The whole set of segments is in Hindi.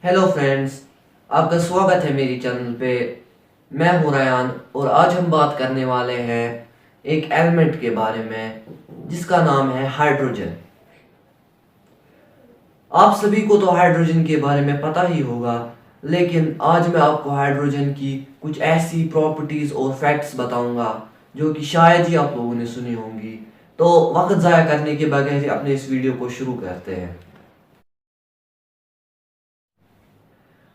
हेलो फ्रेंड्स, आपका स्वागत है मेरी चैनल पे। मैं हूं रयान और आज हम बात करने वाले हैं एक एलिमेंट के बारे में जिसका नाम है हाइड्रोजन। आप सभी को तो हाइड्रोजन के बारे में पता ही होगा, लेकिन आज मैं आपको हाइड्रोजन की कुछ ऐसी प्रॉपर्टीज और फैक्ट्स बताऊंगा जो कि शायद ही आप लोगों ने सुनी होंगी। तो वक्त ज़ाया करने के बगैर अपने इस वीडियो को शुरू करते हैं।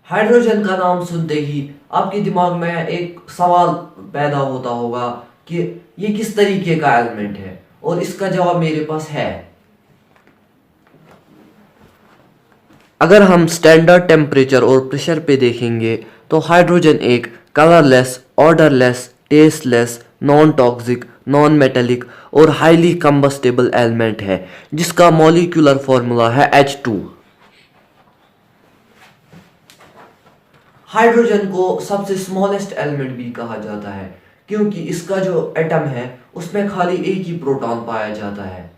हाइड्रोजन का नाम सुनते ही आपके दिमाग में एक सवाल पैदा होता होगा कि ये किस तरीके का एलिमेंट है, और इसका जवाब मेरे पास है। अगर हम स्टैंडर्ड टेम्परेचर और प्रेशर पे देखेंगे तो हाइड्रोजन एक colourless, odourless, tasteless, non toxic, non metallic और हाईली कंबस्टेबल एलिमेंट है जिसका मॉलिक्यूलर फॉर्मूला है H2। हाइड्रोजन को सबसे स्मॉलेस्ट एलिमेंट भी कहा जाता है क्योंकि इसका जो एटम है उसमें खाली एक ही प्रोटॉन पाया जाता है।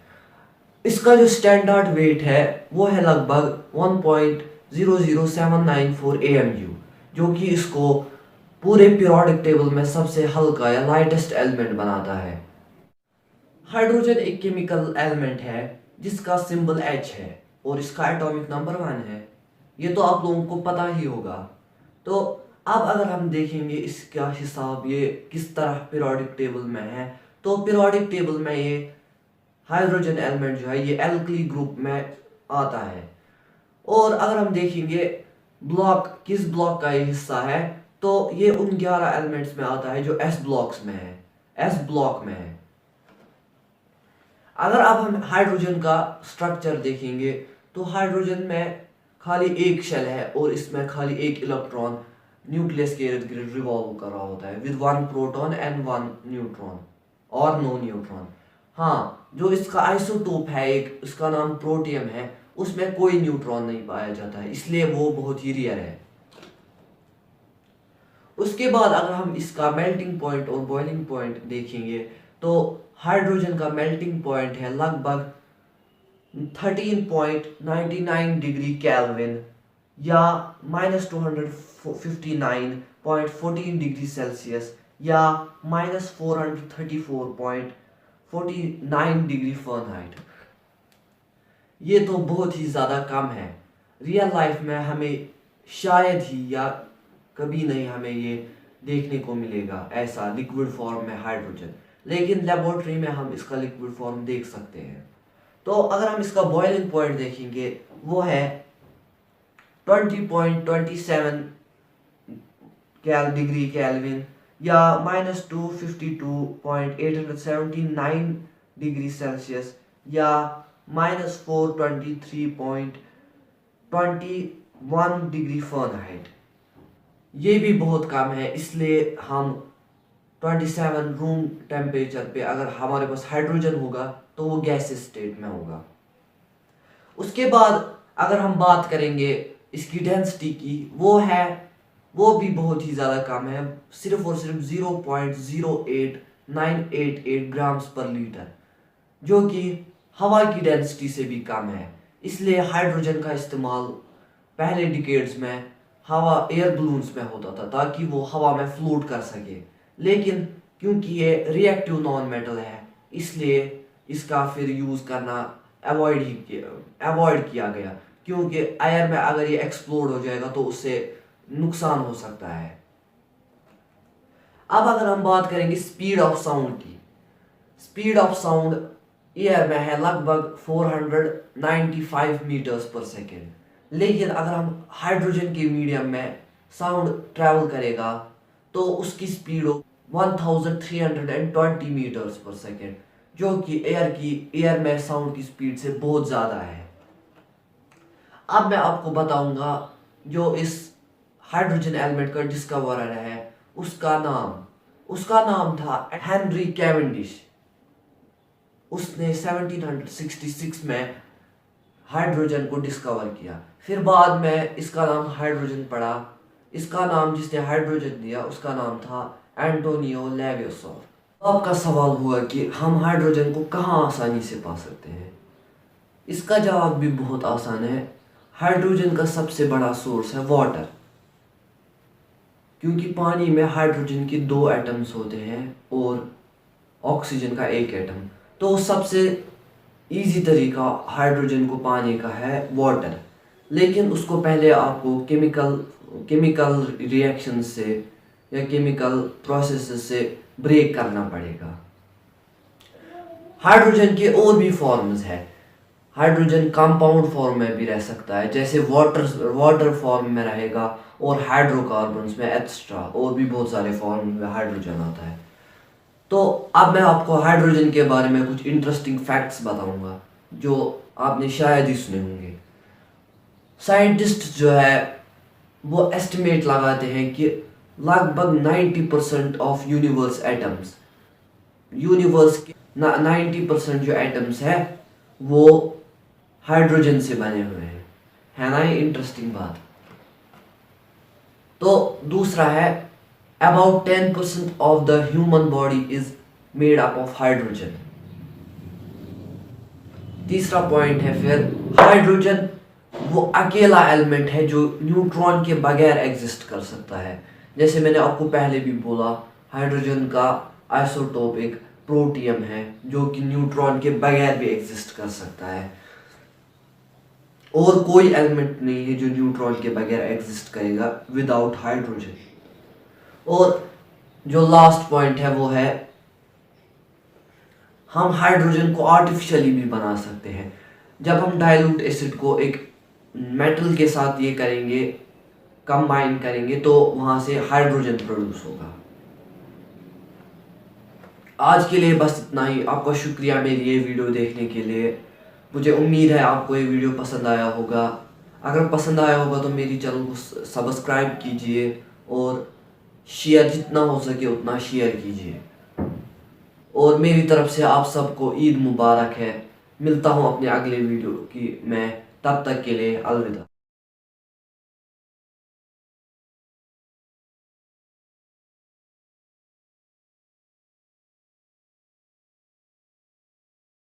इसका जो स्टैंडर्ड वेट है वो है लगभग 1.00794 AMU, जो कि इसको पूरे पीरियोडिक टेबल में सबसे हल्का या लाइटेस्ट एलिमेंट बनाता है। हाइड्रोजन एक केमिकल एलिमेंट है जिसका सिंबल H है और इसका एटॉमिक नंबर 1 है। ये तो आप लोगों को पता ही होगा। तो अब अगर हम देखेंगे इसका हिसाब ये किस तरह पीरियोडिक टेबल में है, तो पीरियोडिक टेबल में ये हाइड्रोजन एलिमेंट जो है ये एल्कली ग्रुप में आता है। और अगर हम देखेंगे ब्लॉक किस ब्लॉक का ये हिस्सा है, तो ये उन 11 एलिमेंट्स में आता है जो एस ब्लॉक्स में है, एस ब्लॉक में है। अगर अब हम हाइड्रोजन का स्ट्रक्चर देखेंगे तो हाइड्रोजन में खाली एक शेल है और इसमें खाली एक इलेक्ट्रॉन न्यूक्लियस के इर्द गिर्द रिवॉल्व कर रहा होता है विद 1 प्रोटॉन एंड 1 न्यूट्रॉन और नो न्यूट्रॉन। हाँ, जो इसका आइसोटोप है एक, इसका नाम प्रोटियम है, उसमें कोई न्यूट्रॉन नहीं पाया जाता है, इसलिए वो बहुत ही रेयर है। उसके बाद अगर हम इसका मेल्टिंग पॉइंट और बॉइलिंग पॉइंट देखेंगे तो हाइड्रोजन का मेल्टिंग पॉइंट है लगभग 13.99 डिग्री केल्विन या -259.14 डिग्री सेल्सियस या -434.49 डिग्री फ़ारेनहाइट। ये तो बहुत ही ज़्यादा कम है। रियल लाइफ में हमें शायद ही या कभी नहीं हमें ये देखने को मिलेगा ऐसा लिक्विड फॉर्म में हाइड्रोजन, लेकिन लेबोरेटरी में हम इसका लिक्विड फॉर्म देख सकते हैं। तो अगर हम इसका बॉइलिंग पॉइंट देखेंगे वो है 20.27 डिग्री केल्विन या -252.879 डिग्री सेल्सियस या -423.21 डिग्री फ़ारेनहाइट। ये भी बहुत कम है, इसलिए हम 27 रूम टेम्परेचर पे अगर हमारे पास हाइड्रोजन होगा तो वो गैसेस स्टेट में होगा। उसके बाद अगर हम बात करेंगे इसकी डेंसिटी की, वो भी बहुत ही ज़्यादा कम है, सिर्फ और सिर्फ 0.08988 ग्राम्स पर लीटर, जो कि हवा की डेंसिटी से भी कम है। इसलिए हाइड्रोजन का इस्तेमाल पहले डिकेड्स में हवा एयर बलून्स में होता था ताकि वो हवा में फ्लोट कर सके, लेकिन क्योंकि ये रिएक्टिव नॉन मेटल है इसलिए इसका फिर यूज़ करना अवॉइड किया गया, क्योंकि एयर में अगर ये एक्सप्लोड हो जाएगा तो उससे नुकसान हो सकता है। अब अगर हम बात करेंगे स्पीड ऑफ साउंड की, स्पीड ऑफ साउंड एयर में है लगभग 495 मीटर्स पर सेकेंड, लेकिन अगर हम हाइड्रोजन के मीडियम में साउंड ट्रैवल करेगा तो उसकी स्पीड 1320 मीटर्स पर सेकेंड, जो कि एयर में साउंड की स्पीड से बहुत ज़्यादा है। अब मैं आपको बताऊंगा जो इस हाइड्रोजन एलिमेंट का डिस्कवरर है उसका नाम था हेनरी कैवेंडिश। उसने 1766 में हाइड्रोजन को डिस्कवर किया। फिर बाद में इसका नाम हाइड्रोजन पड़ा। इसका नाम जिसने हाइड्रोजन दिया उसका नाम था एंटोनियो लेवेसोर। आपका सवाल हुआ कि हम हाइड्रोजन को कहाँ आसानी से पा सकते हैं। इसका जवाब भी बहुत आसान है। हाइड्रोजन का सबसे बड़ा सोर्स है वाटर, क्योंकि पानी में हाइड्रोजन के 2 एटम्स होते हैं और ऑक्सीजन का 1 एटम। तो सबसे इजी तरीका हाइड्रोजन को पाने का है वाटर, लेकिन उसको पहले आपको केमिकल रिएक्शन से या केमिकल प्रोसेस से ब्रेक करना पड़ेगा। हाइड्रोजन के और भी फॉर्म्स है। हाइड्रोजन कंपाउंड फॉर्म में भी रह सकता है, जैसे वाटर फॉर्म में रहेगा, और हाइड्रोकार्बन्स में एक्स्ट्रा, और भी बहुत सारे फॉर्म में हाइड्रोजन आता है। तो अब मैं आपको हाइड्रोजन के बारे में कुछ इंटरेस्टिंग फैक्ट्स बताऊंगा जो आपने शायद ही सुने होंगे। साइंटिस्ट जो है वो एस्टिमेट लगाते हैं कि लगभग 90% ऑफ यूनिवर्स के 90% जो एटम्स है वो हाइड्रोजन से बने हुए हैं। है ना ये इंटरेस्टिंग बात। तो दूसरा है about 10% of the human body is made up of hydrogen. तीसरा पॉइंट है फिर हाइड्रोजन वो अकेला एलिमेंट है जो न्यूट्रॉन के बगैर एग्जिस्ट कर सकता है। जैसे मैंने आपको पहले भी बोला, हाइड्रोजन का आइसोटोप एक प्रोटियम है जो कि न्यूट्रॉन के बगैर भी एग्जिस्ट कर सकता है, और कोई एलिमेंट नहीं है जो न्यूट्रॉन के बगैर एग्जिस्ट करेगा विदाउट हाइड्रोजन। और जो लास्ट पॉइंट है वो है हम हाइड्रोजन को आर्टिफिशियली भी बना सकते हैं। जब हम डाइल्यूट एसिड को एक मेटल के साथ ये करेंगे, कंबाइन करेंगे, तो वहां से हाइड्रोजन प्रोड्यूस होगा। आज के लिए बस इतना ही। आपका शुक्रिया मेरी ये वीडियो देखने के लिए। मुझे उम्मीद है आपको ये वीडियो पसंद आया होगा। अगर पसंद आया होगा तो मेरी चैनल को सब्सक्राइब कीजिए और शेयर जितना हो सके उतना शेयर कीजिए। और मेरी तरफ से आप सबको ईद मुबारक है। मिलता हूँ अपने अगले वीडियो की मैं, तब तक के लिए अलविदा।